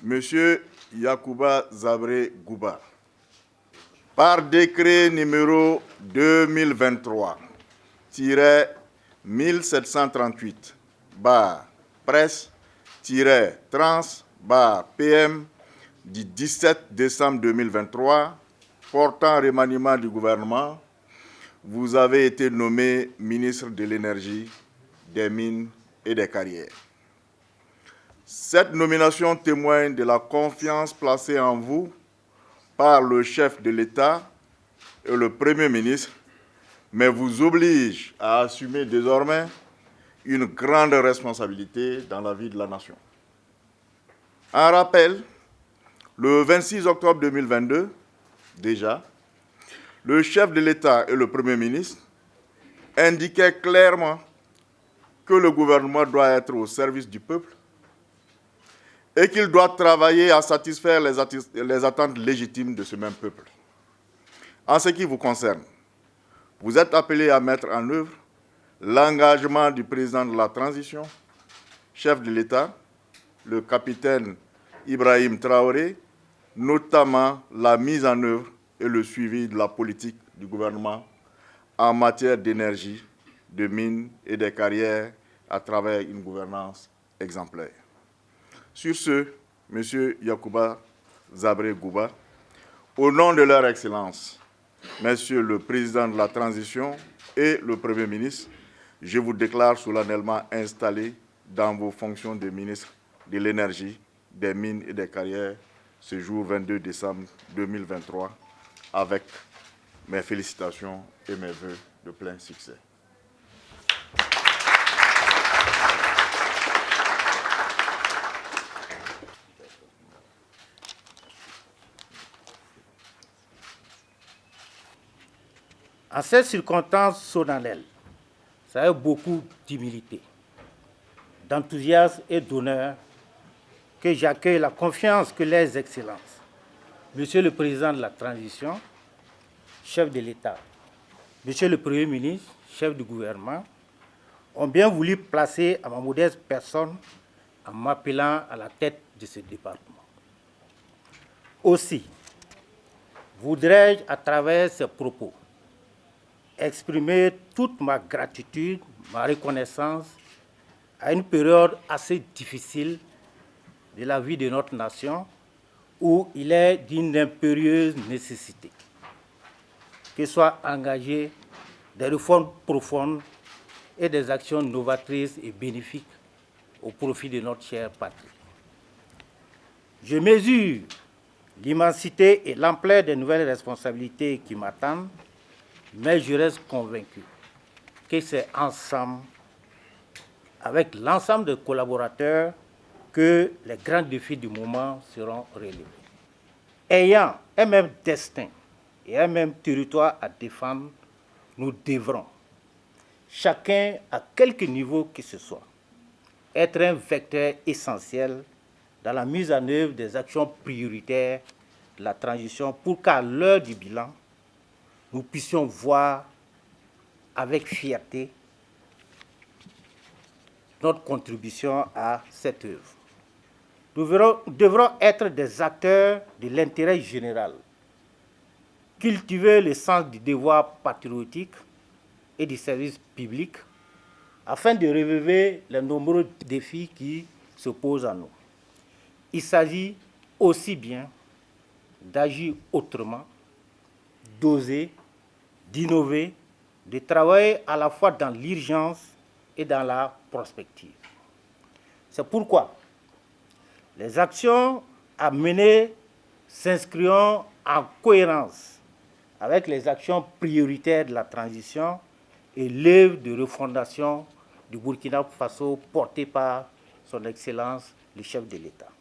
Monsieur Yacouba Zabré Gouba, par décret numéro 2023-1738, presse-trans-PM du 17 décembre 2023, portant remaniement du gouvernement, vous avez été nommé ministre de l'Énergie, des Mines et des Carrières. Cette nomination témoigne de la confiance placée en vous par le chef de l'État et le Premier ministre, mais vous oblige à assumer désormais une grande responsabilité dans la vie de la nation. En rappel, le 26 octobre 2022, déjà, le chef de l'État et le Premier ministre indiquaient clairement que le gouvernement doit être au service du peuple et qu'il doit travailler à satisfaire les attentes légitimes de ce même peuple. En ce qui vous concerne, vous êtes appelés à mettre en œuvre l'engagement du président de la transition, chef de l'État, le capitaine Ibrahim Traoré, notamment la mise en œuvre et le suivi de la politique du gouvernement en matière d'énergie, de mines et des carrières à travers une gouvernance exemplaire. Sur ce, M. Yacouba Zabré Gouba, au nom de leur Excellence, Monsieur le Président de la Transition et le Premier ministre, je vous déclare solennellement installé dans vos fonctions de ministre de l'Énergie, des Mines et des Carrières ce jour 22 décembre 2023 avec mes félicitations et mes vœux de plein succès. En cette circonstance solennelle, c'est avec beaucoup d'humilité, d'enthousiasme et d'honneur que j'accueille la confiance que les Excellences, Monsieur le Président de la Transition, chef de l'État, Monsieur le Premier ministre, chef du gouvernement, ont bien voulu placer à ma modeste personne en m'appelant à la tête de ce département. Aussi, voudrais-je, à travers ces propos, exprimer toute ma gratitude, ma reconnaissance à une période assez difficile de la vie de notre nation où il est d'une impérieuse nécessité que soient engagées des réformes profondes et des actions novatrices et bénéfiques au profit de notre chère patrie. Je mesure l'immensité et l'ampleur des nouvelles responsabilités qui m'attendent, mais je reste convaincu que c'est ensemble, avec l'ensemble des collaborateurs, que les grands défis du moment seront relevés. Ayant un même destin et un même territoire à défendre, nous devrons, chacun à quelque niveau que ce soit, être un vecteur essentiel dans la mise en œuvre des actions prioritaires de la transition pour qu'à l'heure du bilan, nous puissions voir avec fierté notre contribution à cette œuvre. Nous devrons être des acteurs de l'intérêt général, cultiver le sens du devoir patriotique et du service public afin de relever les nombreux défis qui se posent à nous. Il s'agit aussi bien d'agir autrement, d'oser, d'innover, de travailler à la fois dans l'urgence et dans la prospective. C'est pourquoi les actions à mener s'inscriront en cohérence avec les actions prioritaires de la transition et l'œuvre de refondation du Burkina Faso portée par son Excellence le chef de l'État.